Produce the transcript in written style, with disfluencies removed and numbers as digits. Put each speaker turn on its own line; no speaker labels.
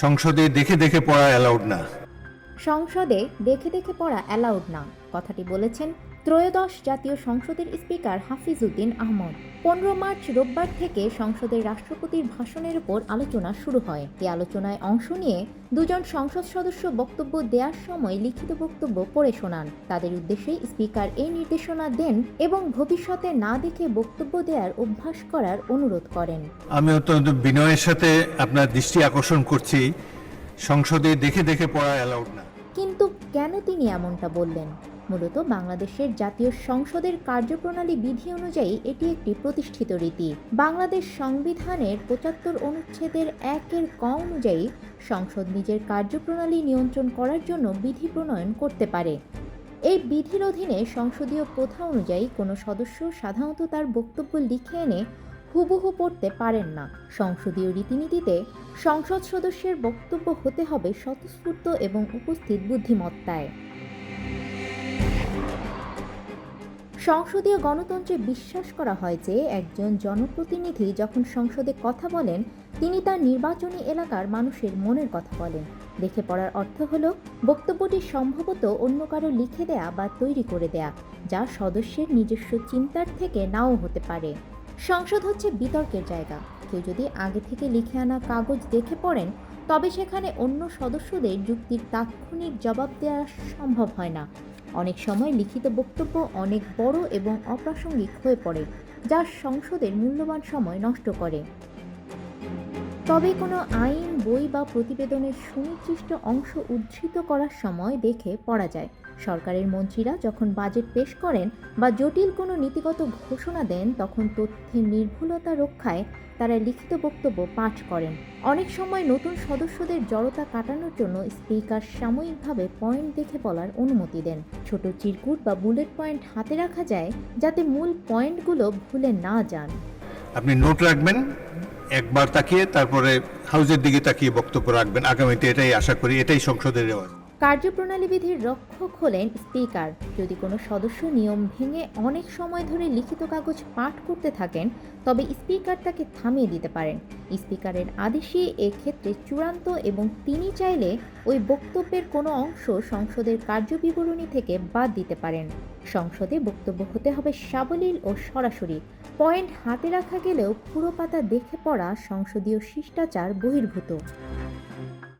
সংসদে দেখে দেখে পড়া অ্যালাউড না।
সংসদে দেখে দেখে পড়া অ্যালাউড না, কথাটি বলেছেন ত্রয়োদশ জাতীয় সংসদের স্পিকার হাফিজউদ্দিন আহমদ। 15 মার্চ রোববার থেকে সংসদের রাষ্ট্রপতির ভাষণের উপর আলোচনা শুরু হয়। এই আলোচনায় অংশ নিয়ে দুজন সংসদ সদস্য বক্তব্য দেওয়ার সময় লিখিত বক্তব্য পড়ে শোনান। তাদের উদ্দেশ্যে স্পিকার এই নির্দেশনা দেন এবং ভবিষ্যতে না দেখে বক্তব্য দেওয়ার অভ্যাস করার অনুরোধ করেন।
আমি অত্যন্ত বিনয়ের সাথে আপনার দৃষ্টি আকর্ষণ করছি, সংসদে দেখে দেখে পড়া অ্যালাউড না।
কিন্তু কেন তিনি এমনটা বললেন? মূলত বাংলাদেশের জাতীয় সংসদের কার্যপ্রণালী বিধি অনুযায়ী এটি একটি প্রতিষ্ঠিত রীতি। বাংলাদেশ সংবিধানের 75 অনুচ্ছেদের 1 ক অনুযায়ী সংসদ নিজের কার্যপ্রণালী নিয়ন্ত্রণ করার জন্য বিধি প্রণয়ন করতে পারে। এই বিধির অধীনে সংসদীয় প্রথা অনুযায়ী কোনো সদস্য সাধারণত তার বক্তব্য লিখে এনে হুবহু পড়তে পারেন না। সংসদীয় রীতিনীতিতে সংসদ সদস্যের বক্তব্য হতে হবে স্বতঃস্ফূর্ত এবং উপস্থিত বুদ্ধিমত্তায়। সংসদীয় গণতন্ত্রে বিশ্বাস করা হয় যে একজন জনপ্রতিনিধি যখন সংসদে কথা বলেন তিনি তার নির্বাচনী এলাকার মানুষের মনের কথা বলেন। দেখে পড়ার অর্থ হলো বক্তব্যটি সম্ভবত অন্য কারো লিখে দেয়া বা তৈরি করে দেয়া, যা সদস্যের নিজস্ব চিন্তার থেকে নাও হতে পারে। সংসদ হচ্ছে বিতর্কের জায়গা। কেউ যদি আগে থেকে লিখে আনা কাগজ দেখে পড়েন তবে সেখানে অন্য সদস্যদের যুক্তির তাৎক্ষণিক জবাব দেওয়া সম্ভব হয় না। অনেক সময় লিখিত বক্তব্য অনেক বড় এবং অপ্রাসঙ্গিক হয়ে পড়ে, যা সংসদের মূল্যবান সময় নষ্ট করে। তবে কোনো আইন, বই বা প্রতিবেদনের সুনির্দিষ্ট অংশ উদ্ধৃত করার সময় দেখে পড়া যায়। সরকারের মন্ত্রীরা যখন বাজেট পেশ করেন বা জটিল কোনো নীতিগত ঘোষণা দেন তখন তথ্যের নির্ভুলতা রক্ষায় তারা লিখিত বক্তব্য পাঠ করেন। অনেক সময় নতুন সদস্যদের জড়তা কাটানোর জন্য স্পিকার সাময়িকভাবে পয়েন্ট দেখে বলার অনুমতি দেন। ছোট চিরকুট বা বুলেট পয়েন্ট হাতে রাখা যায় যাতে মূল পয়েন্টগুলো ভুলে না যান।
আপনি নোট রাখবেন, একবার তাকিয়ে তারপরে হাউজের দিকে তাকিয়ে বক্তব্য রাখবেন। আগামীতে এটাই আশা করি, এটাই সংসদের রেওয়াজ।
কার্যপ্রণালী বিধির রক্ষক হলেন স্পিকার। যদি কোনো সদস্য নিয়ম ভেঙে অনেক সময় ধরে লিখিত কাগজ পাঠ করতে থাকেন তবে স্পিকার তাকে থামিয়ে দিতে পারেন। স্পিকারের আদেশই এক্ষেত্রে চূড়ান্ত এবং তিনি চাইলে ওই বক্তব্যের কোনো অংশ সংসদের কার্যবিবরণী থেকে বাদ দিতে পারেন। সংসদে বক্তব্য হতে হবে সাবলীল ও সরাসরি। পয়েন্ট হাতে রাখা গেলেও পুরো পাতা দেখে পড়া সংসদীয় শিষ্টাচার বহির্ভূত।